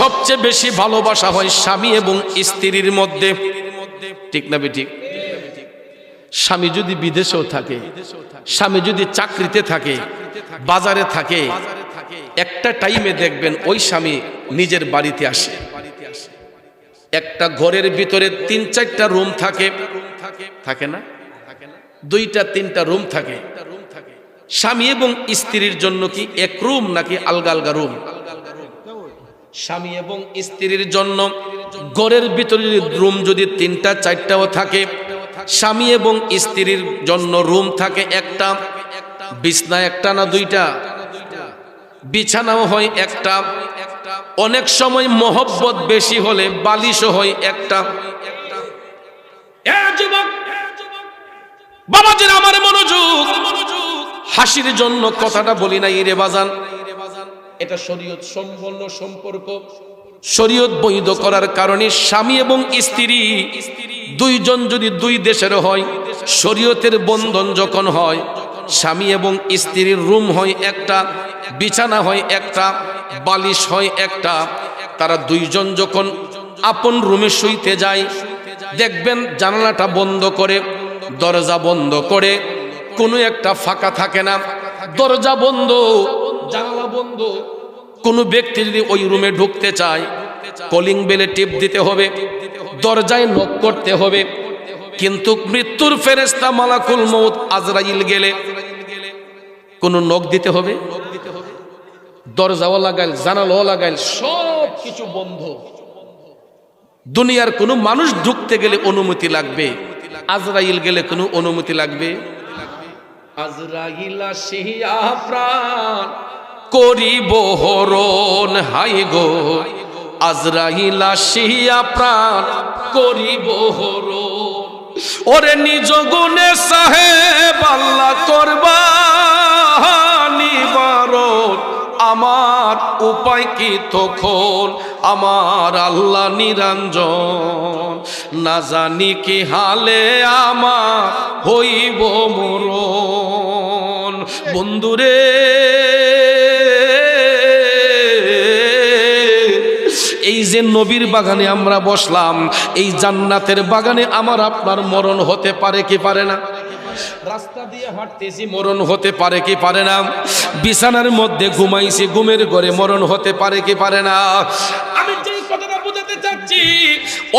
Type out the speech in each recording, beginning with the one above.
সবচেয়ে বেশি ভালোবাসা হয় স্বামী এবং স্ত্রীর মধ্যে, ঠিক না বেঠিক? স্বামী যদি বিদেশেও থাকে, স্বামী যদি চাকরিতে থাকে, বাজারে থাকে, একটা টাইমে দেখবেন ওই স্বামী নিজের বাড়িতে আসে। একটা ঘরের ভিতরে 3-4টা রুম থাকে, থাকে না? 2-3টা রুম থাকে। স্বামী এবং স্ত্রীর জন্য কি এক রুম নাকি আলগা আলগা রুম? স্বামী এবং স্ত্রীর জন্য ঘরের ভিতরে রুম যদি 3-4টাও থাকে, স্বামী এবং স্ত্রীর জন্য রুম থাকে একটা, বিছনা একটা না 2টা, বিছানাও হয় একটা, অনেক সময় মহব্বত বেশি হলে বালিশও হয় একটা। যুবক বাবাজির আমার মনোযোগ, হাসির জন্য কথাটা বলি নাই রে বাজান, এটা শরীয়ত সম্পন্ন সম্পর্ক। শরীয়ত বৈধ করার কারণে স্বামী এবং স্ত্রী দুইজন যদি 2 দেশের হয়, শরীয়তের বন্ধন যখন হয়, স্বামী এবং স্ত্রীর রুম হয় একটা, বিছানা হয় একটা, বালিশ হয় একটা, তারা 2জন যখন আপন রুমে শুইতে যায়, দেখবেন জানালাটা বন্ধ করে, দরজা বন্ধ করে, কোনো একটা ফাঁকা থাকে না, দরজা বন্ধ, জানালা বন্ধ। কোনো ব্যক্তি যদি ওই রুমে ঢুকতে চায়, কলিং বেলে টিপ দিতে হবে, দরজায় নক করতে হবে। কিন্তু মৃত্যুর ফেরেশতা মালাকুল মউত আজরাইল গেলে কোনো নক দিতে হবে? দরজাও লাগাইল, জানালাও লাগাইল, সব কিছু বন্ধ। দুনিয়ার কোনো মানুষ ঢুকতে গেলে অনুমতি লাগবে, আজরাইল গেলে কোনো অনুমতি লাগবে? আজরাইল আসিয়া প্রাণ করিব হরণ, হাই গো আজরাইল আসিয়া প্রাণ করিব হরণ। ওরে নিজ গুণে সাহেব আল্লাহ করবা নিবারণ, আমার উপায় কি তখন আমার আল্লাহ নিরঞ্জন, না জানি কি হালে আমার হইব মরণ। বন্ধুরে এই যে নবীর বাগানে আমরা বসলাম, এই জান্নাতের বাগানে আমার আপনার মরণ হতে পারে কি পারে না? রাস্তা দিয়ে হাঁটতেছি, মরণ হতে পারে কি পারে না? বিছানার মধ্যে ঘুমাইছি, ঘুমের ঘরে মরণ হতে পারে কি পারে না? আমি যেই কথাটা বোঝাতে চাচ্ছি,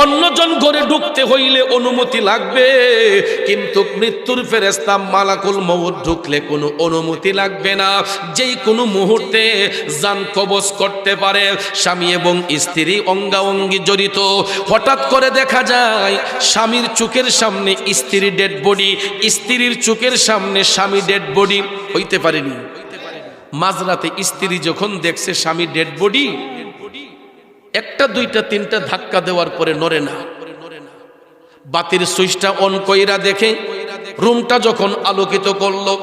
অন্যজন ঘরে ঢুকতে হইলে অনুমতি লাগবে, কিন্তু মৃত্যুর ফেরেশতা মালাকুল মউত ঢুকলে কোনো অনুমতি লাগবে না। যেই কোনো মুহূর্তে জান কবজ করতে পারে। স্বামী এবং স্ত্রী অঙ্গাঅঙ্গি জড়িত, হঠাৎ করে দেখা যায় স্বামীর চোখের সামনে স্ত্রীর ডেড বডি, স্ত্রীর চোখের সামনে স্বামী ডেড বডি। হইতে পারেনি? মাঝরাতে স্ত্রী যখন দেখছে স্বামী ডেড বডি, 1টা 2টা 3টা ধাক্কা দেওয়ার পরে নড়ে না। বাতির সুইচটা অন কইরা দেখে, রুমটা যখন আলোকিত করলো,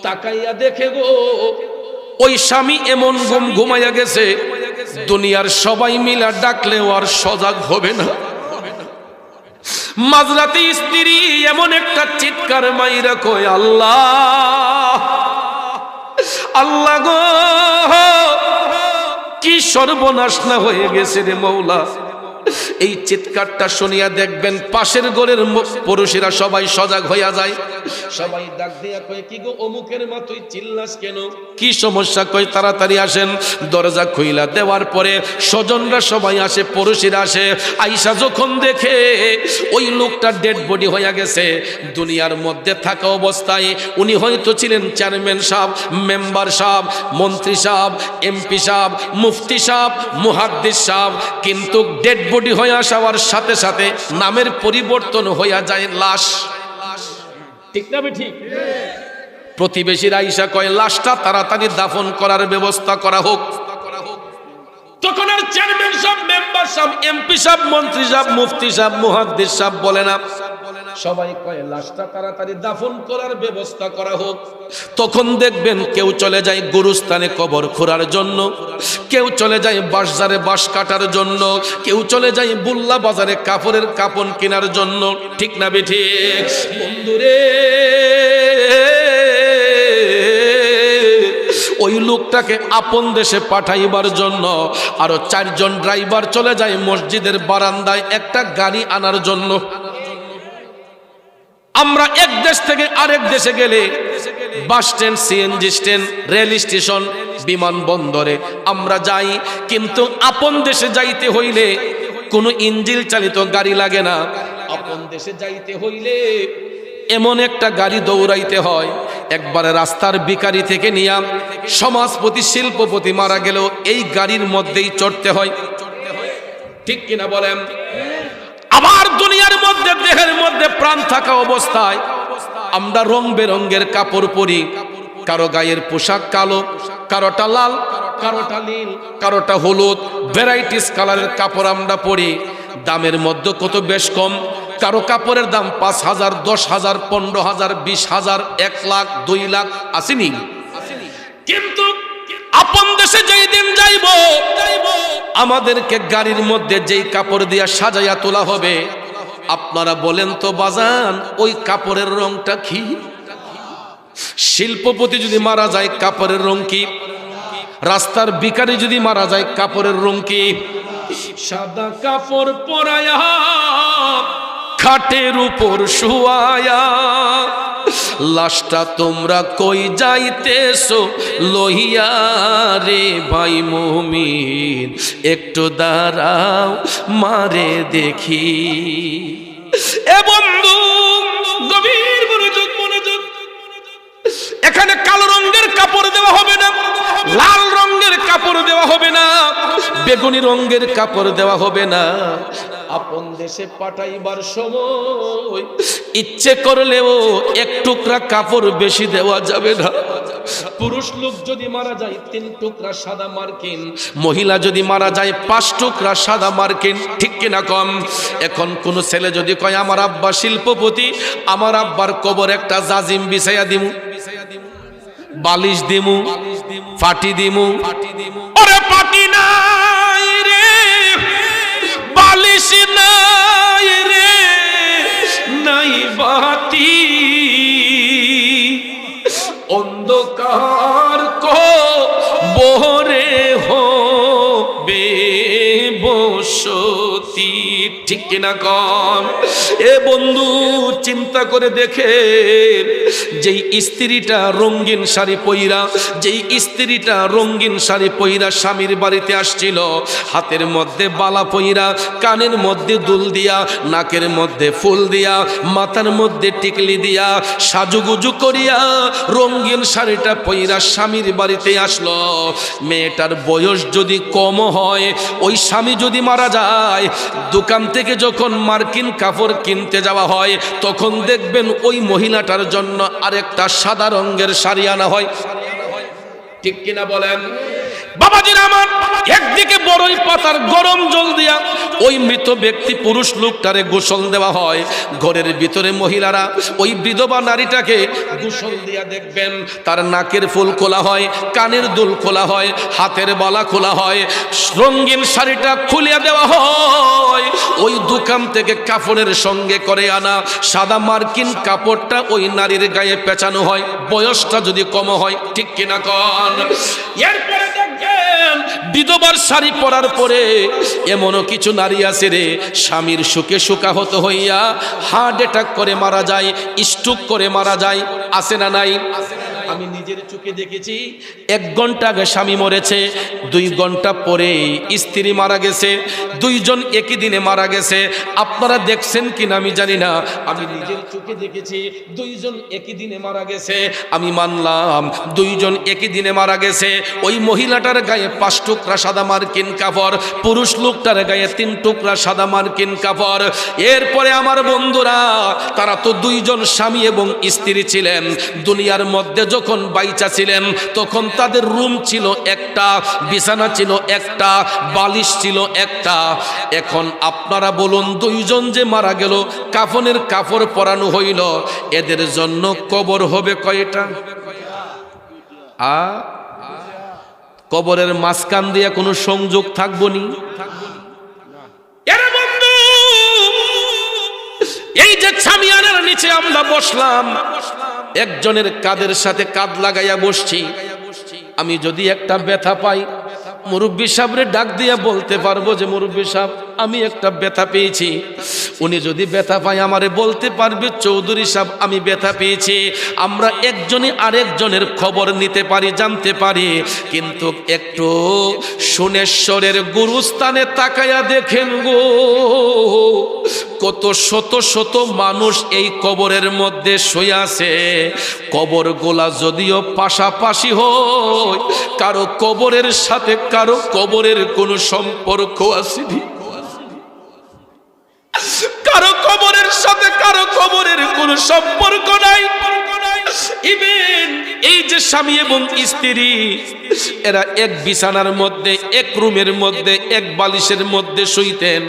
তাকাইয়া দেখে গো ওই স্বামী এমন ঘুমাইয়া গেছে, দুনিয়ার সবাই মিলা ডাকলেও আর সজাগ হবে না। মাঝরাতে স্ত্রী এমন একটা চিৎকার মাইরা কয়, আল্লাহ আল্লাহ গো, কি সর্বনাশ না হয়ে গেছে রে মৌলা। এই চিৎকারটা শুনিয়া দেখবেন পাশের ঘরের পুরুষেরা সবাই সজাগ হইয়া যায়। সবাই ডাক দিয়া কয়, কি গো অমুকের মা তুই চিল্লাস কেন, কি সমস্যা? কয় তাড়াতাড়ি আসেন। দরজা খুইলা দেওয়ার পরে স্বজনরা সবাই আসে, পুরুষেরা আসে। আইসা যখন দেখে ওই লোকটা ডেড বডি হইয়া গেছে, দুনিয়ার মধ্যে থাকা অবস্থায় উনি হয়তো ছিলেন চেয়ারম্যান সাহেব, মেম্বার সাহেব, মন্ত্রী সাহেব, এমপি সাহেব, মুফতি সাহেব, মুহাদ্দিস সাহেব, কিন্তু ডেড বডি হয়ে আসার সাথে সাথে নামের পরিবর্তন হইয়া যায় লাশ। ঠিক না ঠিক? প্রতিবেশীরা আইসা কয়, লাশটা তাড়াতাড়ি দাফন করার ব্যবস্থা করা হোক। তখন আর চেয়ারম্যান সাহেব, মেম্বার সাহেব, এমপি সাহেব, মন্ত্রী সাহেব, মুফতি সাহেব, মুহাদ্দিস সাহেব বলে না, সবাই কয় লাশটা তাড়াতাড়ি দাফন করার ব্যবস্থা করা হোক। তখন দেখবেন কেউ চলে যায় গুরুস্থানে কবর খোঁড়ার জন্য, কেউ চলে যায় বাঁশঝাড়ে বাঁশ কাটার জন্য, কেউ চলে যায় বুল্লা বাজারে কাপড়ের কাপন কেনার জন্য। ঠিক না বেঠিক? বন্ধুরে ওই লোকটাকে আপন দেশে পাঠাইবার জন্য আরো 4 জন ড্রাইভার চলে যায় মসজিদের বারান্দায় একটা গাড়ি আনার জন্য। আমরা এক দেশ থেকে আরেক দেশে গেলে bus stand, CNG stand, rail station, বিমানবন্দরে আমরা যাই, কিন্তু আপন দেশে যাইতে হইলে কোনো ইঞ্জিন চালিত গাড়ি লাগে না। আপন দেশে যাইতে হইলে এমন একটা গাড়ি দৌড়াইতে হয়, একবারে রাস্তার ভিখারি থেকে নিয়ে সমাজপতি, শিল্পপতি মারা গেলেও এই গাড়ির মধ্যেই চড়তে হয়। ঠিক কিনা বলেন? আবার দুনিয়ার মধ্যে দেহের মধ্যে প্রাণ থাকা অবস্থায় আমরা রং বেরঙ্গের কাপড় পরি, কারো গায়ের পোশাক কালো, কারোটা লাল, কারোটা নীল, কারোটা হলুদ, ভ্যারাইটিস কালারের কাপড় আমরা পরি। দামের মধ্যে কত বেশ কম, কারো কাপড়ের দাম 5,000, 10,000, 15,000, 20,000, 1 লাখ, 2 লাখ আসেনি। কিন্তু আপন দেশে যেই দিন যাইব, আমাদেরকে গাড়ির মধ্যে যেই কাপড় দিয়া সাজাইয়া তোলা হবে, আপনারা বলেন তো বাজান ওই কাপড়ের রংটা কি? শিল্পপতি যদি মারা যায় কাপড়ের রং কি? রাস্তার ভিখারি যদি মারা যায় কাপড়ের রং কি? সাদা কাপড় পরায়া খাটের উপর শুয়ায়া লাশটা তোমরা কই যাইতেছো লইয়া রে ভাই মুমিন, একটু দাঁড়াও মারে দেখি। এ বন্ধু গভীর মনোযোগ, মনোযোগ। এখানে কালো রঙের কাপড় দেওয়া হবে না, লাল রঙের কাপড় দেওয়া হবে না, বেগুনি রঙের কাপড় দেওয়া হবে না। আপন দেশে পাঠাইবার সময় ইচ্ছে করলেও 1 টুকরা কাপড় বেশি দেওয়া যাবে না। পুরুষ লোক যদি মারা যায় 3 টুকরা সাদা মার্কিন, মহিলা যদি মারা যায় 5 টুকরা সাদা মার্কিন। ঠিক কিনা কম? এখন কোন ছেলে যদি কয় আমার আব্বা শিল্পপতি, আমার আব্বার কবর একটা জাজিম বিছাইয়া দিমু, বালিশ দিমু, ফাটি দিমু। ওরে পাটি নাই রে, বালিশ নাই রে, নাই বাতি, অন্ধকার কবরে হবে বসতি। ঠিক কিনা কম? এ বন্ধু চিন্তা করে দেখে, যেই স্ত্রীটা রঙিন শাড়ি পইরা, যেই স্ত্রীটা রঙিন শাড়ি পইরা স্বামীর বাড়িতে আসছিল, হাতের মধ্যে বালা পইরা, কানের মধ্যে দুল দিয়া, নাকের মধ্যে ফুল দিয়া, মাথার মধ্যে টিকলি দিয়া, সাজুগুজু করিয়া রঙিন শাড়িটা পইরা স্বামীর বাড়িতে আসলো। মেয়েটার বয়স যদি কম হয়, ওই স্বামী যদি মারা যায়, দোকান থেকে যখন মার্কিন কাপড় কিনতে যাওয়া হয়, তখন দেখবেন ওই মহিলাটার জন্য আরেকটা সাদা রঙের শাড়ি আনা হয়। ঠিক কিনা বলেন? বাবাজিরা আমার, একদিকে বড়ই পাতার গরম জল দিয়া ওই মৃত ব্যক্তি পুরুষ লোকটারে গোসল দেওয়া হয়। ঘরের ভিতরে মহিলারা ওই বিধবা নারীটাকে গোসল দিয়া দেখবেন তার নাকের ফুল খোলা হয়, কানের দুল খোলা হয়, হাতের বালা খোলা হয়, রঙিন শাড়িটা খুলিয়া দেওয়া হয়। ওই দোকান থেকে কাপড়ের সঙ্গে করে আনা সাদা মার্কিন কাপড়টা ওই নারীর গায়ে পেঁচানো হয়, বয়সটা যদি কম হয়। ঠিক কিনা কন? এরপরে দেখেন বিধবার শাড়ি পরার পরে এমনও কিছু নারী আছে রে, স্বামীর সুখে শোকাহত হইয়া হার্ট অ্যাটাক করে মারা যায়, স্ট্রোক করে মারা যায়। আছে না নাই? আমি নিজের চোখে দেখেছি। 1 ঘন্টা আগে স্বামী মরেছে, 2 ঘন্টা পরে স্ত্রী মারা গেছে, 2 জন একই দিনে মারা গেছে। আপনারা দেখছেন কিনা আমি জানি না, আমি নিজের চোখে দেখেছি 2 জন একই দিনে মারা গেছে। আমি মানলাম 2 জন একই দিনে মারা গেছে। ওই মহিলাটার গায়ে 5 টুকরা সাদা মার্কিন কাপড়, পুরুষ লোকটার গায়ে 3 টুকরা সাদা মার্কিন কাপড়। এরপরে আমার বন্ধুরা, তারা তো 2 জন স্বামী এবং স্ত্রী ছিলেন। দুনিয়ার মধ্যে যখন বাইচা ছিলেন তখন তাদের রুম ছিল একটা, বিছানা ছিল একটা, বালিশ ছিল একটা। এখন আপনারা বলুন, 2 জন যে মারা গেল, কাফনের কাপড় পরানো হইল, এদের জন্য কবর হবে কয়টা? কবরের মাঝখান দিয়ে কোনো সংযোগ থাকবো নি? এই যে ছামিয়ানার নিচে আমরা বসলাম, একজনের কাদের সাথে কাঁধ লাগাইয়া বসছি। আমি যদি একটা ব্যথা পাই, মুরব্বী সাহেবরে ডাক দিয়ে বলতে পারবো যে মুরব্বী সাহেব আমি একটা ব্যথা পেয়েছি। উনি যদি ব্যথা পায় আমারে বলতে পারবে চৌধুরী সাহেব আমি ব্যথা পেয়েছি। আমরা একজনে আরেকজনের খবর নিতে পারি, জানতে পারি। কিন্তু একটু সোনেশ্বরের গুরুস্থানে তাকায়া দেখেন গো, কত শত শত মানুষ এই কবরের মধ্যে শুয়ে আছে। কবরগুলা যদিও পাশাপাশি হয়, কারো কবরের সাথে কারো কবরের কোনো সম্পর্ক আসেনি, কারো কবরের সাথে কারো কবরের কোনো সম্পর্ক নাই। ইভেন এই যে স্বামী এবং স্ত্রী, এরা এক বিছানার মধ্যে, এক রুমের মধ্যে, এক বালিশের মধ্যে শুইতেন।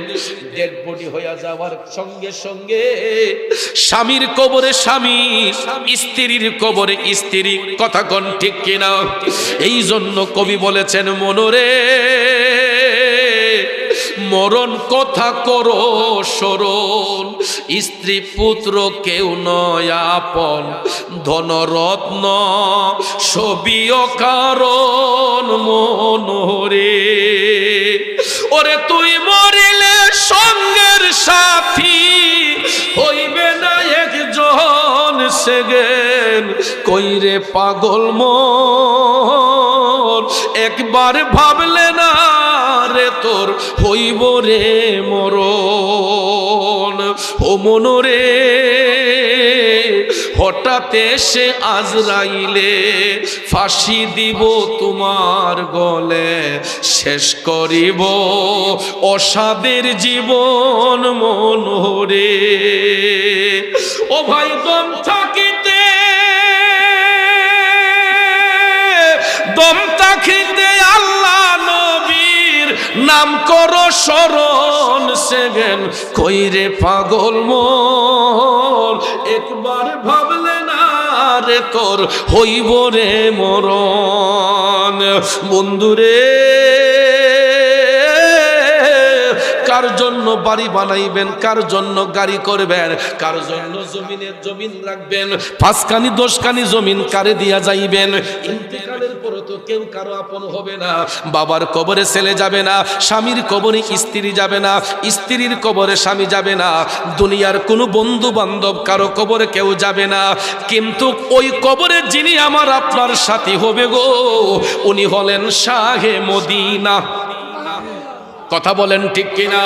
ডেড বডি হয়ে যাওয়ার সঙ্গে সঙ্গে স্বামীর কবরে স্বামী, স্ত্রীর কবরে স্ত্রী। কথা কোন ঠিক কিনা? এই জন্য কবি বলেছেন মনোরে মরণ কথা করো স্মরণ, স্ত্রী পুত্র কেউ নয় আপন, ধনরত্ন সবিও কারণ মনোরে। ওরে তুই মরিলে সঙ্গের সাথী হইবে না একজন সেগেন, কইরে পাগল মন একবার ভাবলে না রে তোর হইব রে মরণ। ও মনোরে হঠাৎ এসে আজরাইলে ফাঁসি দিব তোমার গলে, শেষ করিব অসাদের জীবন মনোরে। ও ভাই দম থাকিতে, দম থাকিতে আল্লাহ নবীর নাম করো স্মরণ, সেগেন কইরে পাগল মন একবার ভাবলে না রে তোর হইব রে মরণ। বন্ধুরে কার জন্য বাড়ি বানাইবেন, কার জন্য গাড়ি করবেন, কার জন্য জমিন রাখবেন, 5খানি 10খানি জমিন কারে দিয়া যাইবেন? ইন্তেকালের পর তো কেউ কারো আপন হবে না। বাবার কবরে ছেলে যাবে না, স্বামীর কবরে স্ত্রী যাবে না, স্ত্রীর কবরে স্বামী যাবে না, দুনিয়ার কোনো বন্ধু বান্ধব কারো কবরে কেউ যাবে না। কিন্তু ওই কবরে যিনি আমার আপনার সাথী হবে গো, উনি হলেন শাহে মদিনা। কথা বলেন ঠিক কিনা?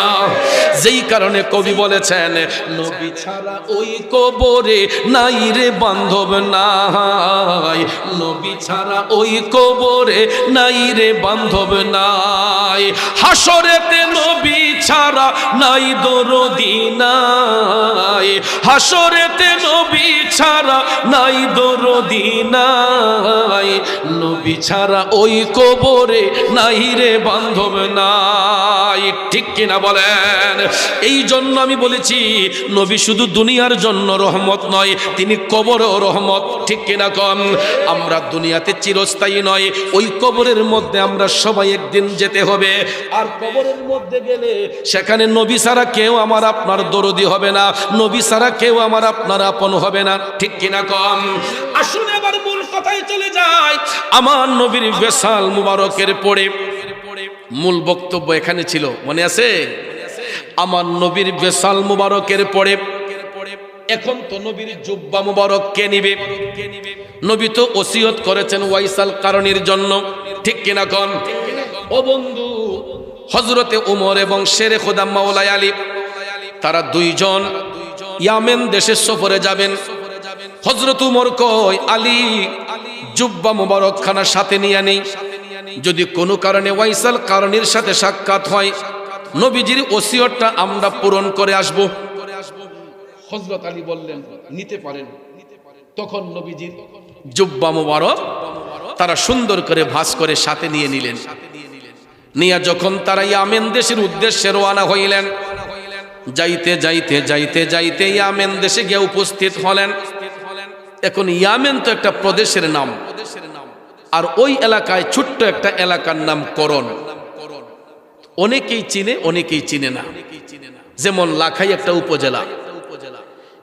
যেই কারণে কবি বলেছেন নবী ছাড়া ওই কবরে নাই রে বান্ধব নাই, নবী ছাড়া ওই কবরে নাই রে বান্ধব নাই। হাসরেতে নবী ছাড়া নাই দরদি নাই, হাসরেতে নবী ছাড়া নাই দরদি নাই, নবী ছাড়া ওই কবরে নাই রে বান্ধব নাই। ঠিক কিনা বলেন? এই জন্য আমি বলেছি নবী শুধু দুনিয়ার জন্য রহমত নয়, তিনি কবরেও রহমত। ঠিক কিনা কন? আমরা দুনিয়াতে চিরস্থায়ী নয়, ওই কবরের মধ্যে আমরা সবাই একদিন যেতে হবে। আর কবরের মধ্যে গেলে সেখানে নবী ছাড়া কেউ আমার আপনার দরদি হবে না, নবী ছাড়া কেউ আমার আপনার আপন হবে না। ঠিক কিনা কন? আসুন এবার মূল কথায় চলে যায়। আমার নবীর বেসাল মুবারকের পড়ে মূল বক্তব্য এখানে ছিল, মনে আছে? আমার নবীর বেসাল মুবারকের পরে এখন তো নবীর জুব্বা মুবারক কে নিবে? নবী তো ওসিয়ত করেছেন ওয়াইসাল কারণীর জন্য। ঠিক কিনা কন? ও বন্ধু, হযরতে ওমর এবং শেরে খোদা মাওলাই আলী তারা দুইজন ইয়ামেন দেশের সফরে যাবেন। হযরত ওমর কয় আলী জুব্বা মুবারক খানা সাথে নিয়ে নেই, যদি কোনো কারণে ওয়াইসাল কারণীর সাথে সাক্ষাৎ হয় নবীজির ওসিয়তটা আমরা পূরণ করে আসব। হযরত আলী বললেন নিতে পারেন। তখন নবীজির জুব্বা মুবারক তারা সুন্দর করে ভাঁজ করে সাথে নিয়ে নিলেন। নিয়ে যখন তারা ইয়ামেন দেশের উদ্দেশ্যে রওনা হইলেন, যাইতে যাইতে যাইতে যাইতে ইয়ামেন দেশে গিয়ে উপস্থিত হলেন। এখন ইয়ামেন তো একটা প্রদেশের নাম, আর ওই এলাকায় ছোট্ট একটা এলাকার নাম করণ। অনেকেই চিনে, অনেকেই চিনে না। যেমন লাখাই একটা উপজেলা,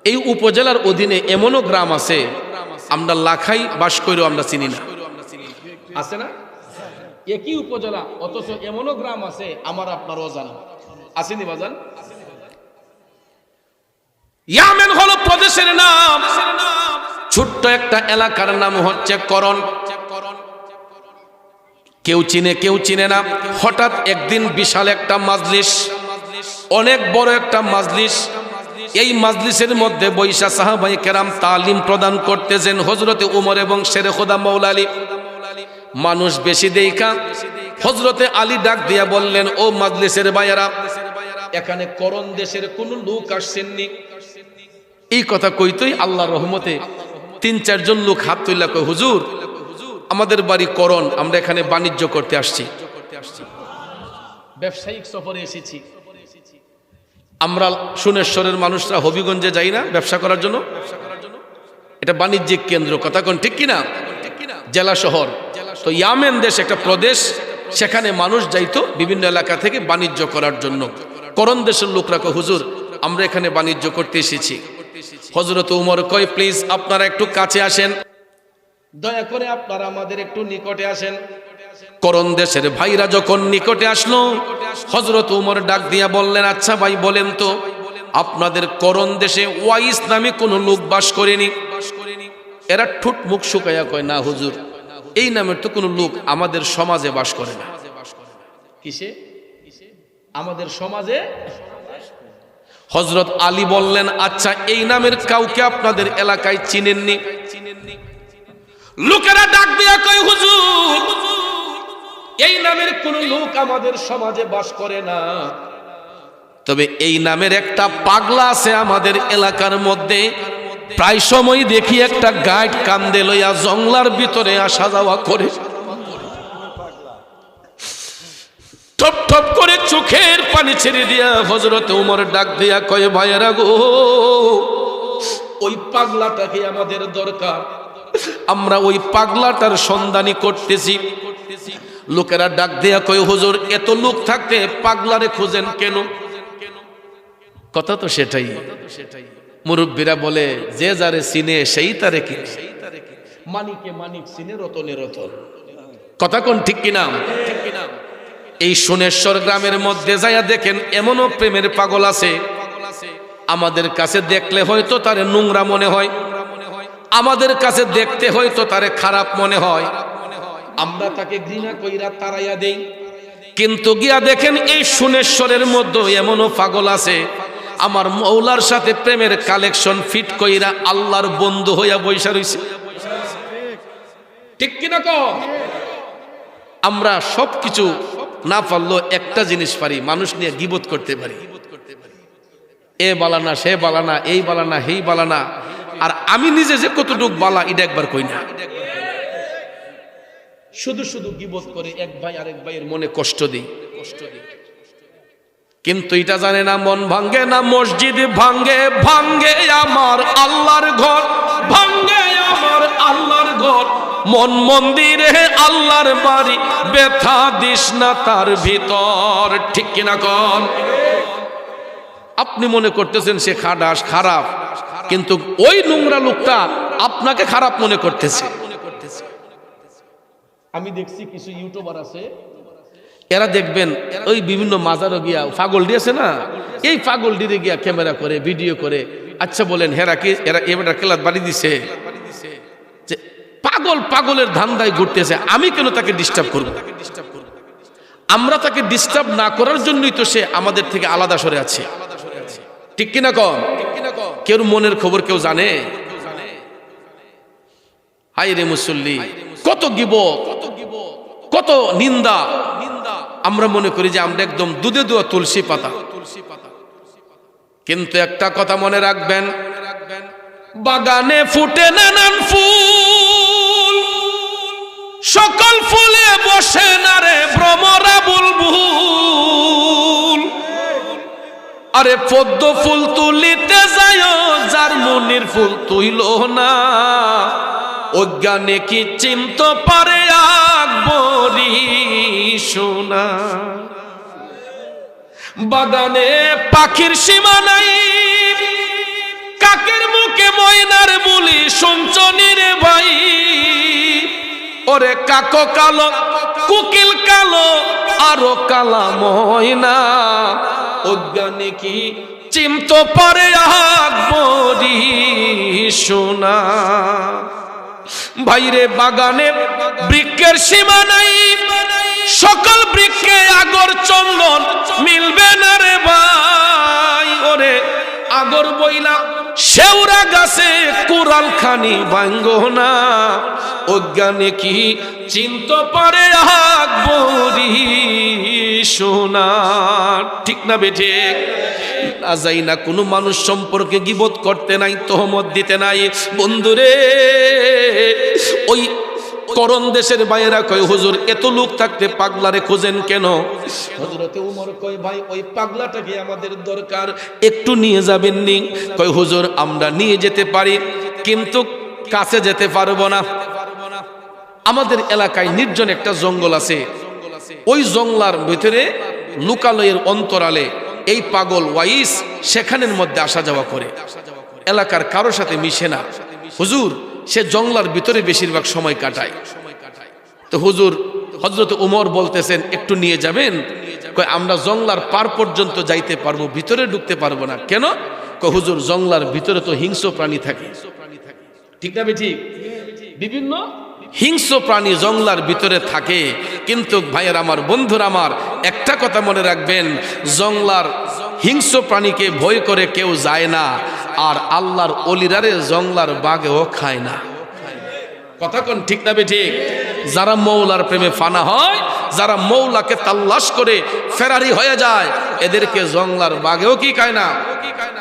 এই উপজেলার অধীনে এমনও গ্রাম আছে আমরা লাখাই বাস করেও আমরা চিনি না। আছে না? একই উপজেলা, অথচ এমনও গ্রাম আছে আমার আপনার অজানা। আসেনি বাজান? ইয়ামেন হলো প্রদেশের নাম। ছোট্ট একটা এলাকার নাম হচ্ছে করণ। কেউ চিনে কেউ চিনে না। হঠাৎ একদিন বিশাল একটা মাজলিস, অনেক বড় একটা মাজলিস। এই মাজলিসের মধ্যে বৈশা সাহাবায়ে কেরাম তালিম প্রদান করতেছেন হযরতে উমর এবং শেরে খোদা মাওলা আলী। মানুষ বেশি দেখা হযরতে আলী ডাক দিয়া বললেন, ও মাজলিসের ভাইয়েরা, এখানে করণ দেশের কোন লোক আসছেননি? এই কথা কইতই আল্লাহর রহমতে ৩-৪ জন লোক হাত তুললা কয়, হুজুর আমাদের বাড়ি করণ, আমরা এখানে বাণিজ্য করতে আসছি, ব্যবসায়িক সফরে এসেছি। আমরা সুনেশ্বরের মানুষরা হবিগঞ্জে যাই না ব্যবসা করার জন্য? এটা বাণিজ্যিক কেন্দ্র, কথা কোন ঠিক কিনা? জেলা শহর। তো ইয়ামেন দেশ একটা প্রদেশ, সেখানে মানুষ যাইতো বিভিন্ন এলাকা থেকে বাণিজ্য করার জন্য। করণ দেশের লোকরা কয়, হুজুর আমরা এখানে বাণিজ্য করতে এসেছি। হযরত উমর কয়, প্লিজ আপনারা একটু কাছে আসেন, দয়া করে আপনারা আমাদের একটু নিকটে আসেন। করণ দেশের ভাইরা যখন নিকটে আসলো, হযরত উমর ডাক দিয়া বললেন, আচ্ছা ভাই বলেন তো, আপনাদের করণ দেশে ওয়াইস নামে কোনো লোক বাস করেনি? এরা ঠুট মুখ শুকাইয়া কয়, না হুজুর, এই নামের তো কোনো লোক আমাদের সমাজে বাস করে না। কিসে? আমাদের সমাজে। হযরত আলী বললেন, আচ্ছা এই নামের কাউকে আপনাদের এলাকায় চিনেননি? লোকেরা ডাক দিয়া কয়, হুজুর এই নামের কোন লোক আমাদের সমাজে বাস করে না, তবে এই নামের একটা পাগলা আছে আমাদের এলাকার মধ্যে। প্রায় সময় দেখি একটা গাইড কান্দে লইয়া জঙ্গলার ভিতরে আসা যাওয়া করে, টপ টপ করে চোখের পানি ছেড়ে দিয়া হযরত উমর ডাক দিয়া কয়, ভাইয়েরা গো, ওই পাগলাটাকে আমাদের দরকার, আমরা ওই পাগলাটার সন্ধানী করতেছি। লোকেরা ডাক দিয়া কয়, হুজুর এত লোক থাকতে পাগলারে খোঁজেন কেন? কথা তো সেটাই। মুরব্বীরা বলে, যে যারে চিনে সেই তারে কিনে, মানিকে মানিক চিনে, রতনে রতন। কথা কোন ঠিক কিনা? এই সোনেশ্বর গ্রামের মধ্যে যাইয়া দেখেন এমনও প্রেমের পাগল আছে, আমাদের কাছে দেখলে হয়তো তারে নোংরা মনে হয়, আমাদের কাছে দেখতে হয়তো তারে খারাপ মনে হয়, আমরা তাকে ঘৃণা কইরা তাড়াইয়া দেই। কিন্তু গিয়া দেখেন এই সোনেশ্বরের মধ্যে এমনও পাগল আছে, আমার মৌলার সাথে প্রেমের কালেকশন ফিট কইরা আল্লাহর বন্ধু হইয়া বৈশা রইছে। ঠিক কিনা কম? আমরা সবকিছু না পারলেও একটা জিনিস পারি, মানুষ নিয়ে গীবত করতে পারি। এ বালানা, সে বালানা, এই বালানা, হেই বালানা। আর আমি নিজে যে কতটুক বালা এটা একবার কই না। শুধু শুধু গীবত করে এক ভাই আরেক ভাইয়ের মনে কষ্ট দিই। কিন্তু এটা জানে না, মন ভাঙ্গে না মসজিদ ভাঙ্গে, ভাঙ্গে আমার আল্লাহর ঘর, ভাঙ্গে আমার আল্লাহর ঘর, মন মন্দিরে আল্লাহর বাড়ি, ব্যথা দিস না তার ভিতর। ঠিক কিনা কন? আপনি মনে করতেছেন সে খাডাস খারাপ, কিন্তু ওই নোংরা লোকটা আপনাকে খারাপ মনে করতেছে। আমি দেখছি কিছু ইউটিউবার আছে, এরা দেখবেন ওই বিভিন্ন মাজারও গিয়া পাগল দিয়েছে না, এই পাগল দিয়ে গিয়া ক্যামেরা করে ভিডিও করে। আচ্ছা বলেন হেরা কি এরা এবার কেলাত বাড়ি দিছে? যে পাগল পাগলের ধান্দায় ঘুরতেছে, আমি কেন তাকে ডিস্টার্ব করব? আমরা তাকে ডিস্টার্ব না করার জন্যই তো সে আমাদের থেকে আলাদা সরে আছে। ঠিক কিনা কম? কেউ মনের খবর কেউ জানে? হাই রে মুসল্লি, কত গিবত, কত নিন্দা। আমরা মনে করি যে আমরা একদম দুধে দোয়া তুলসী পাতা। কিন্তু একটা কথা মনে রাখবেন, বাগানে ফুটে নানান ফুল, সকল ফুলে বসে না রে ভ্রমরা বুলবুল। আরে পদ্ম ফুল তুলিতে যায় যার মনির ফুল তুইল না, অজ্ঞানে কি চিনতে পারে আকবরী সোনা। বাগানে পাখির সীমা নাই, কাকের মুখে ময়নার বুলি শুনছনি রে ভাই। ওরে কাকো কালো কোকিল কালো আরো কালা ময়না অজ্ঞানে কি চিন্ত পারে আকবরী সোনা ভাইরে বাগানে বৃক্ষের সীমা নাই সকল বৃক্ষে আগর চন্দন মিলবে না রে ভাই ওরে আগর বইলা শেওড়া গাছে কোরাল খানি ভাঙ্গো না অজ্ঞানে কি চিন্ত পারে আকবরী সোনা ঠিক না বেঠে না যাই না কোনো মানুষ সম্পর্কে গীবত করতে নাই তহমত দিতে নাই বন্ধুরে ওই করণ দেশের বাইরা কয় হুজুর এত লোক থাকতে পাগলারে খোঁজেন কেন হযরতে ওমর কয় ভাই ওই পাগলাটাকে আমাদের দরকার একটু নিয়ে যাবেন নি কয় হুজুর আমরা নিয়ে যেতে পারি কিন্তু কাছে যেতে পারবো না আমাদের এলাকায় নির্জন একটা জঙ্গল আছে ওই জঙ্গলার ভিতরে লোকালয়ের অন্তরালে এই পাগল ওয়াইস সেখানের মধ্যে আসা যাওয়া করে এলাকার কারোর সাথে মিশে না হুজুর সে জঙ্গলার ভিতরে বেশিরভাগ সময় কাটায় তো হুজুর হযরত ওমর বলতেছেন একটু নিয়ে যাবেন কয় আমরা জঙ্গলার পার পর্যন্ত যাইতে পারবো ভিতরে ঢুকতে পারবো না কেন কয় হুজুর জঙ্গলার ভিতরে তো হিংস্র প্রাণী থাকে ঠিক না ঠিক বিভিন্ন হিংস্র প্রাণী জঙ্গলার ভিতরে থাকে কিন্তু ভাইয়ের আমার বন্ধুরা আমার একটা কথা মনে রাখবেন জঙ্গলার হিংস্র প্রাণীকে ভয় করে কেউ যায় না আর আল্লাহর অলিরারে জঙ্গলার বাঘেও খায় না কথা কোন ঠিক না ঠিক যারা মৌলার প্রেমে ফানা হয় যারা মৌলাকে তাল্লাশ করে ফেরারি হয়ে যায় এদেরকে জঙ্গলার বাঘেও কি খায় না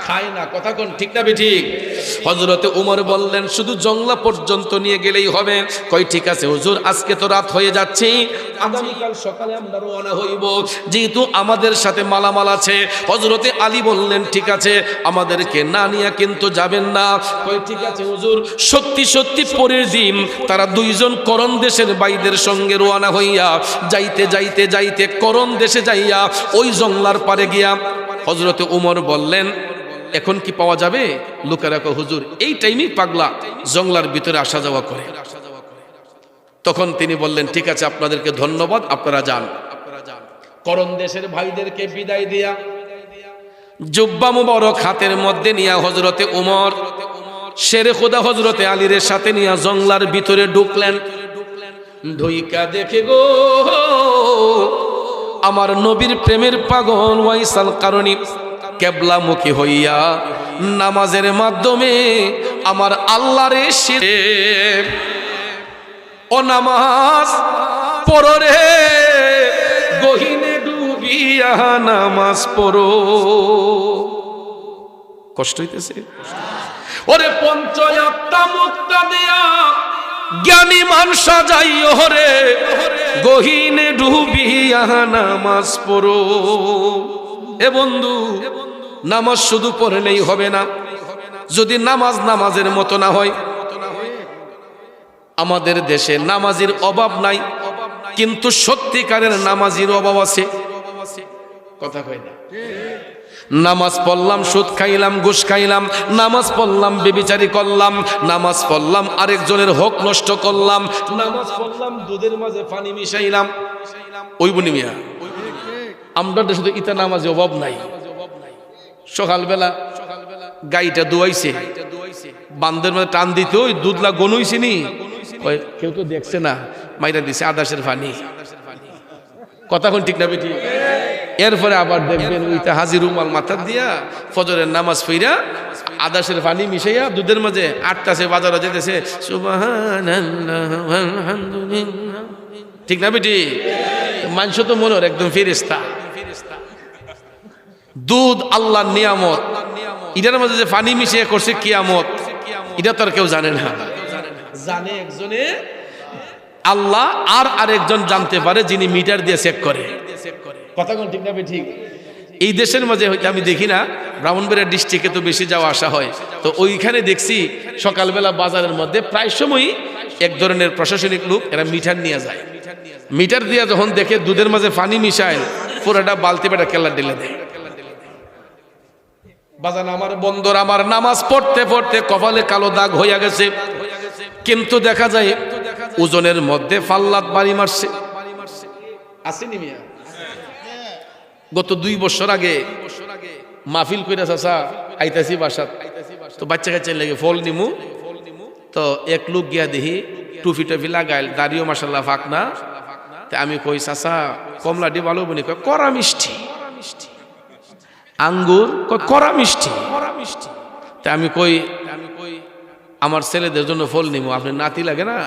খায় না কথা কোন ঠিক না ঠিক হযরতে ওমর বললেন শুধু জঙ্গলা পর্যন্ত নিয়ে গেলেই হবে কই ঠিক আছে হুজুর আজকে তো রাত হয়ে যাচ্ছে আগামীকাল সকালে আমরা রওনা হইব যেহেতু আমাদের সাথে মালামাল আছে হযরতে আলী বললেন ঠিক আছে আমাদেরকে না নিয়ে কিন্তু যাবেন না কই ঠিক আছে হুজুর সত্যি সত্যি পরের দিন তারা দুইজন করণ দেশের ভাইদের সঙ্গে রওনা হইয়া যাইতে যাইতে যাইতে করণ দেশে যাইয়া ওই জঙ্গলার পারে গিয়া হযরতে ওমর বললেন এখন কি পাওয়া যাবে লোকেরা কয় হুজুর এই টাইমেই পাগলা জঙ্গলার ভিতরে আসা যাওয়া করে তখন তিনি বললেন ঠিক আছে আপনাদেরকে ধন্যবাদ আপনারা যান করণ দেশের ভাইদেরকে বিদায় দিয়া জুব্বা মুবারক হাতের মধ্যে নিয়া হযরতে ওমর শেরে খোদা হযরতে আলীর সাথে নিয়া জঙ্গলার ভিতরে ঢুকলেন ঢুইকা দেখে গো আমার নবীর প্রেমের পাগল ওয়াইসাল কারণী কেবলামুখী হইয়া নামাজের মাধ্যমে আমার আল্লাহর শিরে ও নামাজ পড়ো রে গহীনে ডুবিয়া নামাজ পড়ো কষ্ট হইতেছে ওরে পঞ্চয়াত্তা মুক্তা দিয়া জ্ঞানী মান সাজাইও রে গহীনে ডুবিয়া নামাজ পড়ো এ বন্ধু নামাজ শুধু পড়লেই হবে না যদি নামাজ নামাজের মতো না হয় আমাদের দেশে নামাজের অভাব নাই কিন্তু সত্যিকারের নামাজের অভাব আছে কথা কই না নামাজ পড়লাম সুদ খাইলাম ঘুষ খাইলাম নামাজ পড়লাম বেবিচারি করলাম নামাজ পড়লাম আরেকজনের হক নষ্ট করলাম নামাজ পড়লাম দুধের মাঝে পানি মিশাইলাম ওই বনি মিয়া আমরা শুধু ইতা নামাজে অভাব নাই সকালবেলা গাইটা দুয়াইছে বান্দের মধ্যে টান দিতে ওই দুধলা গনুইছে নি কেউ তো দেখছে না মাইরা দিছে আদাসের পানি কথা কোন ঠিক না বেটি এরপরে আবার দেখবেন ওইটা হাজির রুমাল মাথা দিয়া ফজরের নামাজ পইরা আদাসের পানি মিশাইয়া দুধের মাঝে আটটাছে বাজারে যেতেছে সুবহানাল্লাহ আলহামদুলিল্লাহ ঠিক না বেটি মানুষ তো মনে হয় একদম ফেরেশতা দুধ আল্লাহর নিয়ামত এটার মধ্যে যে পানি মিশিয়ে করছে কিয়ামত এটা তো আর কেউ জানে না জানে একজনে আল্লাহ আর আরেকজন জানতে পারে যিনি মিটার দিয়ে চেক করে কথা কোন ঠিক না ঠিক এই দেশের মাঝে হয়তো আমি দেখি না ব্রাহ্মণবাড়িয়া ডিস্ট্রিক্টে তো বেশি যাওয়া আসা হয় তো ওইখানে দেখছি সকালবেলা বাজারের মধ্যে প্রায় সময়ই এক ধরনের প্রশাসনিক লোক এরা মিটার নিয়ে যায় মিটার দিয়ে যখন দেখে দুধের মাঝে পানি মিশায় পুরোটা বালতি পেটা কেল্লা ঢেলে দেয় বাজান আমার বন্ধুরা আমার নামাজ পড়তে পড়তে কপালে কালো দাগ হইয়া গেছে কিন্তু দেখা যায় ওজনের মধ্যে ফাল্লাত বাড়ি মারছে। আসেনি মিয়া? গত 2 বছর আগে মাহফিল কইরা চাচা আইতাছি বাসাত, তো বাচ্চা কাচ্চা লেগে ফল নিমু, তো এক লোক গিয়া দেখি টুপি টুপি লাগাইল, দাড়িও মাশাল্লাহ ফাঁক না। তা আমি কই চাচা কমলাটি ভালো বনি? কয় কড়া মিষ্টি। আঙ্গুর? কয় কড়া মিষ্টি। তা আমি কই আমার ছেলেদের জন্য ফল নিমু, আপনি নাতি লাগে না,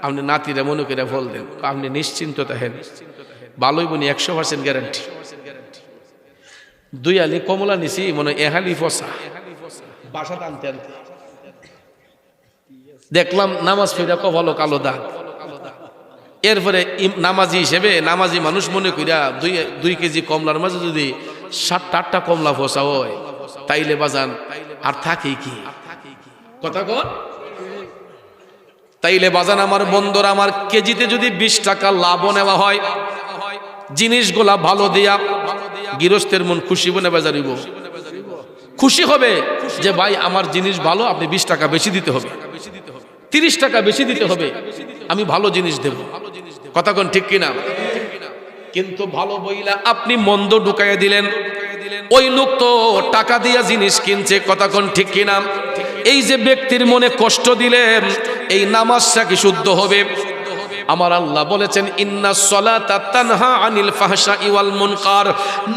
আপনি নাতিরা মনে করে ফল দেন। আপনি নিশ্চিন্ত থাকেন, ভালোই বনি, 100% গ্যারান্টি। 2 আলি কমলা নিছি, মনে এহালি ফসা বাসা আনতে আনতে দেখলাম নামাজ পড়া কপালও কালো দাগ। এরপরে নামাজি হিসেবে, নামাজি মানুষ মনে কইরা 2 কেজি কমলার মাঝে যদি 7-8টা কমলা ফসা হয়, তাইলে বাজান আর থাকে কি? কথা কন। তাইলে বাজান আমার বন্ধুরা, আমার কেজিতে যদি 20 টাকা লাভ নেওয়া হয়, জিনিসগুলা ভালো দিয়া গৃহস্থের মন খুশি বনে বাজারিব, খুশি হবে যে ভাই আমার জিনিস ভালো, আপনি 20 টাকা বেশি দিতে হবে, 30 টাকা বেশি দিতে হবে, আমি ভালো জিনিস দেব। কথা কোন ঠিক কিনা? কিন্তু ভালো বইলা আপনি মন্দ ঢুকাইয়া দিলেন, ওই লোক তো টাকা দিয়া জিনিস কিনছে। কথা কোন ঠিক কিনা? এই যে ব্যক্তির মনে কষ্ট দিলেন, এই নামাজটা কি শুদ্ধ হবে? আমার আল্লাহ বলেছেন ইন্নাস সালাতা তানহা আনিল ফাহশাই ওয়াল মুনকার।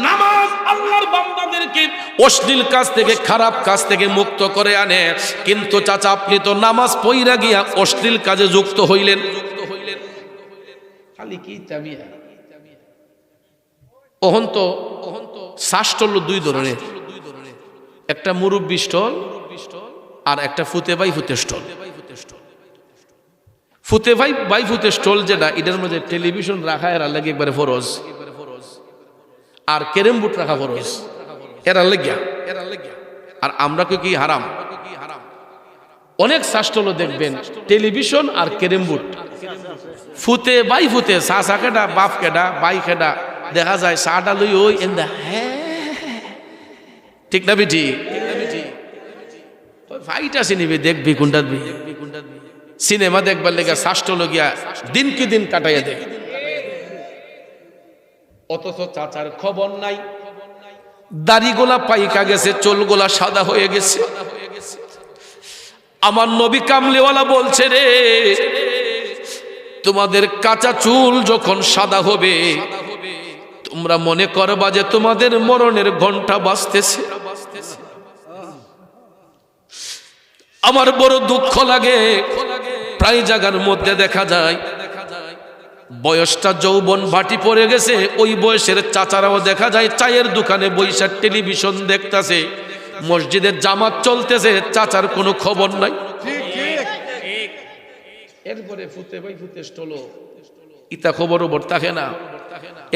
নামাজ আল্লাহর বান্দাদেরকে অশ্লীল কাজ থেকে, খারাপ কাজ থেকে মুক্ত করে আনে। কিন্তু চাচা আপনি তো নামাজ পড়া গিয়া অশ্লীল কাজে যুক্ত হইলেন। খালি কি চাবিয়া ওহন তো শাস্টল 2 ধরনের, একটা মুরব্বি স্টল আর একটা ফুতে বাই ফুতে স্টল। ফুতে ভাই বাই ফুতে স্টল যেটা, এটার মধ্যে টেলিভিশন রাখা এরা লাগে একবারে ফরজ, আর ক্যারেম বোর্ড রাখা ফরজ, এরা লেগিয়া। আর আমরা কি হারাম? অনেক শাস্টলও দেখবেন টেলিভিশন আর ক্যারেম বোর্ড, ফুতে বাই ফুতে, চা কেডা, বাপ কেডা, বাই কেডা, দেখা যায় চাটা লই ওই এন্দা। হ্যাঁ ঠিক না বেটি? ভাইটা চিনিবি, দেখবি কোনটা সিনেমা দেখবার লেগে শাস্ত্রলগিয়া দিন কি দিন কাটাইয়া দেয়, অথচ চাচার খবর নাই। দাড়িগোলা পাইকা গেছে, চুলগোলা সাদা হয়ে গেছে। আমার নবী কামলিওয়ালা বলছে রে, তোমাদের কাঁচা চুল যখন সাদা হবে, তোমরা মনে করবা যে তোমাদের মরণের ঘন্টা বাজতেছে। আমার বড় দুঃখ লাগে, প্রায় জায়গার মধ্যে দেখা যায় বয়সটা যৌবন ভাটি পড়ে গেছে, ওই বয়সের চাচারাও দেখা যায় চায়ের দোকানে বৈশা টেলিভিশন দেখতেছে, মসজিদের জামাত চলতেছে, চাচার কোনো খবর নাই। এরপরে ফুতে ভাই ফুতে স্টল ইতা খবর ওবর থাকে না।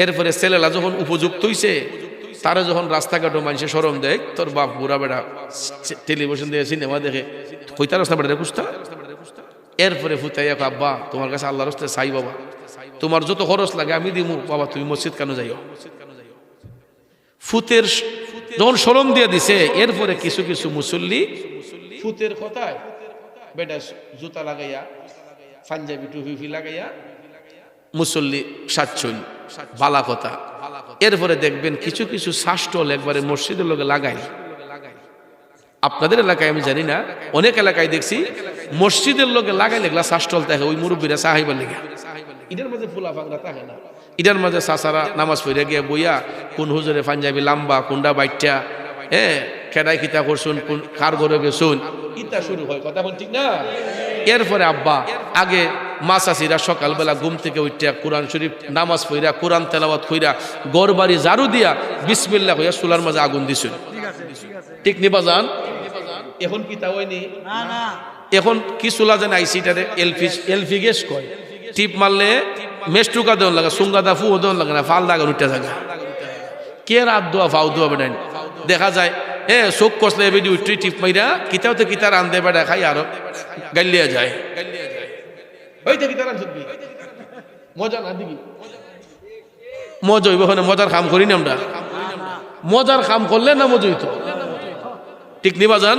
এরপরে ছেলেলা যখন উপযুক্ত হইছে, তারা যখন রাস্তাঘাটও মানুষে শরম দেয়, তোর বাপ বুড়া বেড়া টেলিভিশন দেখে সিনেমা দেখে কইতা রাস্তা বেড়া খুঁজতা। এরপরে ফুতাইয়া আব্বা তোমার কাছে আল্লাহর রাস্তায় চাই, বাবা তোমার যত খরচ লাগে আমি দিমু, বাবা তুমি মসজিদ কেন যাইও। ফুতের যখন শরম দিয়ে দিছে, এরপরে কিছু কিছু মুসল্লি ফুতের কথায় বেটা জুতা লাগাইয়া, পাঞ্জাবি টুপি লাগাইয়া মুসল্লি সাচ্ছল বালা কথা। এরপরে দেখবেন কিছু কিছু শাস্টল একবারে মসজিদের লোকে লাগাই। আপনাদের এলাকায় আমি জানি না, অনেক এলাকায় দেখছি মসজিদের লোকে লাগাই লেগলা শাস্টল থাকে, ওই মুরব্বীরা সাহাইবার লেগে। এটার মাঝে ফুলা ফাংরা থাকে না, এটার মাঝে চাচারা নামাজ পড়ে গিয়ে বইয়া কোন হুজুরে পাঞ্জাবি লাম্বা, কোনটা বাইটা, খেডাই খিতা করছুন, কোন কার ঘরে গেছুন, ইটা শুরু হয়। কথা বল ঠিক না? এরপরে আব্বা আগে মাসাসিরা সকালবেলা ঘুম থেকে উঠিয়া কোরআন শরীফ নামাজ পড়া, কোরআন তেলাওয়াত কইরা, ঘর বাড়ি ঝাড়ু দিয়া বিসমিল্লাহ কইয়া চুলার মাঝে আগুন দিছুন। ঠিক নিবা যান? এখন কি তা হয়নি? এখন কি চুলা যেন আইসি, এলপি গ্যাস কয়, টিপ মারলে মেস্টুকা দেওয়ান লাগে, সুঙ্গা দা ফুও দেওয়ান লাগে না, ফাল দাগা উঠতে থাকা। কে রাত দোয়া ফাউ দোয়া বেড়াই দেখা যায়, চোখ কষলে বেডি উঠি টিপ মাইরা কিতাও তো কিতার আনতে বেড়া খাই আরো গাইলিয়া যায়। মজা না দিবি মজা হইব, মজার কাম করি না আমরা, মজার কাম করলে না মজা হইতো। ঠিক নিবা যান?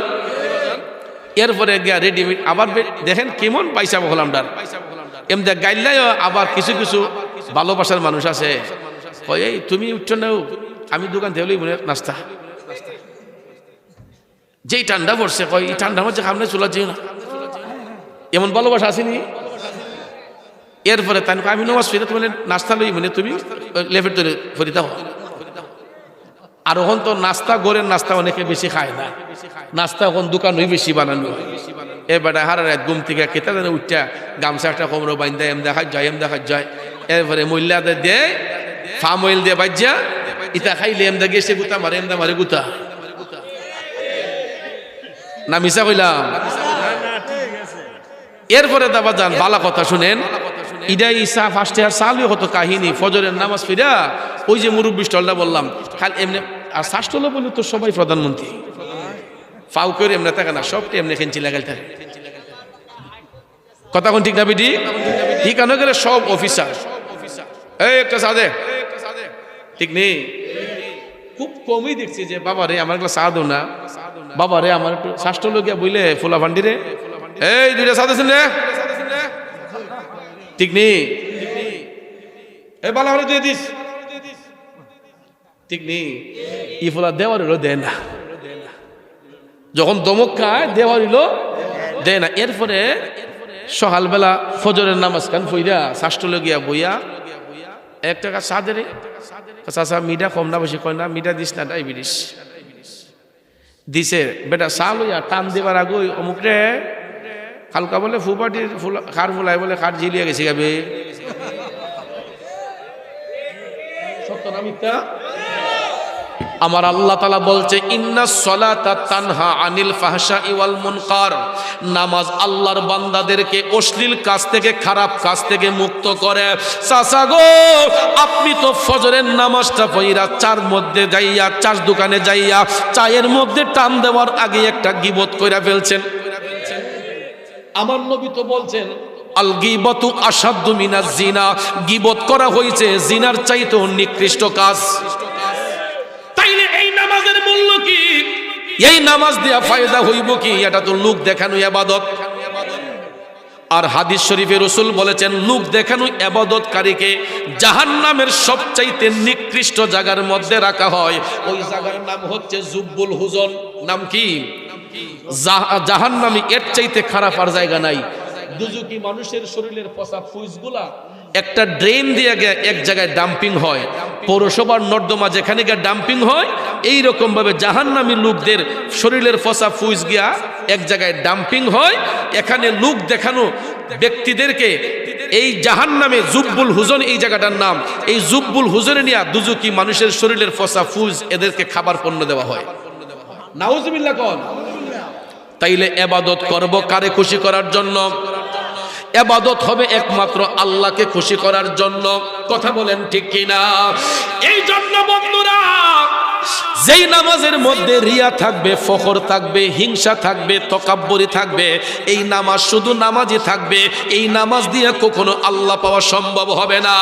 এরপরে গিয়া রেডিমেড আবার দেখেন কেমন পয়সা বহলাম ডার, এমনি গাইলাই আবার কিছু কিছু ভালোবাসার মানুষ আছে, কয় এই তুমি উঠছো নাও, আমি দোকান থেকে লই মনে নাস্তা। যেই ঠান্ডা পড়ছে কয় এই ঠান্ডার মধ্যে খামনে চুলা যেও না, এমন ভালোবাসা আসেনি। এরপরে তাই আমি নামাজ ফিরে তুমি নাস্তা লই মানে তুমি লেফের তৈরি ফরি দাও। আর ওখান তো নাস্তা গড়ের নাস্তা অনেকে বেশি খায় না, নাস্তা এখন দোকানই বেশি বানানো হয়। এবারে হারা রাত ঘুম থেকে কেতা যেন উঠটা গামছা একটা কোমর বাইন্দা এম দেখা যায় এম দেখা যায়। এরপরে মহিলাদের দিয়ে ফার্ম অয়েল দিয়ে বাজ্যা ইটা খাইলে এমদা গেছে গুতা মারে এমদা মারে গুতা না, মিশা কইলাম। এরপরে দাবা যান বালা কথা শুনেন, ইডাই ইসা ফার্স্ট ইয়ার সালু কত কাহিনী। ফজরের নামাজ ফিরা ওই যে মুরব্বী স্টলটা বললাম খালি এমনি, আর শাসটলে বলে তো সবাই প্রধানমন্ত্রী ফাউ করে এমনি থাকে না, সবটা এমনি খেঞ্চি লাগাই থাকে। কথা কোন ঠিক না বেটি? ঠিক আনো গেলে সব অফিসার এই একটা সাদে ঠিক নেই। খুব কমই দেখছি যে বাবা রে আমার একটা চা দো না, বাবা রে আমার একটু শাসটলে গিয়া বইলে ফোলা ভান্ডি রে এই দুইটা চা দিয়েছেন রে, ঠিক নেই এই বালা হলে দিয়ে দিস, ঠিক নেই। ই ফোলা দেওয়ার হলো দেয় না, যখন দমক খায় দেওয়ার হলো দেয় না। এরপরে সকালবেলা ফজরের নামাজ খান ফইরা শাসটলে গিয়া বইয়া 1 টাকা চা দে রে, চাচা মিঠা কম না বেশি কয় না, মিঠা দিস না ডায়াবেটিস দিছে। বেটা চা লইয়া টান দেবার আগে অমুক রে হালকা বলে ফুপাটির খার ফুলাই বলে খার ঝিলিয়ে গেছে গাবে, সত্য না মিথ্যা? আমার আল্লাহ তাআলা বলছে ইন্নাস সালাতা তানহা আনিল ফাহশাই ওয়াল মুনকার, নামাজ আল্লাহর বান্দাদেরকে অশ্লীল কাজ থেকে খারাপ কাজ থেকে মুক্ত করে। চাচা গো আপনি তো ফজরের নামাজটা পড়া চার মধ্যে যাইয়া চার দোকানে যাইয়া চায়ের মধ্যে টান দেওয়ার আগে একটা গীবত কইরা ফেলছেন। আমার নবী তো বলছেন আল গীবাতু আশাদ্দু মিনাজ জিনা, গীবত করা হয়েছে জিনার চাইতেও নিকৃষ্ট কাজ। তাইলে এই নামাজের মূল্য কি? এই নামাজ দিয়া ফায়দা হইব কি? এটা তো লোক দেখানো ইবাদত। আর হাদিস শরীফে রাসূল বলেছেন লোক দেখানো ইবাদতকারীকে জাহান্নামের সবচাইতে নিকৃষ্ট জায়গার মধ্যে রাখা হয়। ওই জায়গার নাম হচ্ছে জুব্বুল হুজন। নাম কি? জাহান্নামী। এর চাইতে খারাপ আর জায়গা নাই। দুজুকি মানুষের শরীরের পচা ফুসগুলা একটা ড্রেন দিয়ে এক জায়গায় ডাম্পিং হয়, পৌরসভার নর্দমা যেখানে গিয়ে ডাম্পিং হয়, এই রকম ভাবে জাহান্নামী লোকদের শরীরের পচা ফুস গিয়া এক জায়গায় ডাম্পিং হয়। এখানে লোক দেখানো ব্যক্তিদেরকে এই জাহান্নামে জুব্বুল হুজন এই জায়গাটার নাম, এই জুব্বুল হুজনে নিয়ে দুজুকি মানুষের শরীরের পচা ফুস এদেরকে খাবার পণ্য দেওয়া হয়। নাউজুবিল্লাহ কোন? তাইলে ইবাদত করব কারে খুশি করার জন্য? ইবাদত হবে একমাত্র আল্লাহকে খুশি করার জন্য। কথা বলেন ঠিক কিনা? এই জন্য বন্ধুরা যেই নামাজের মধ্যে রিয়া থাকবে, ফখর থাকবে, হিংসা থাকবে, তকাব্বুরি থাকবে, এই নামাজ শুধু নামাজই থাকবে। এই নামাজ দিয়ে কখনো আল্লাহ পাওয়া সম্ভব হবে না।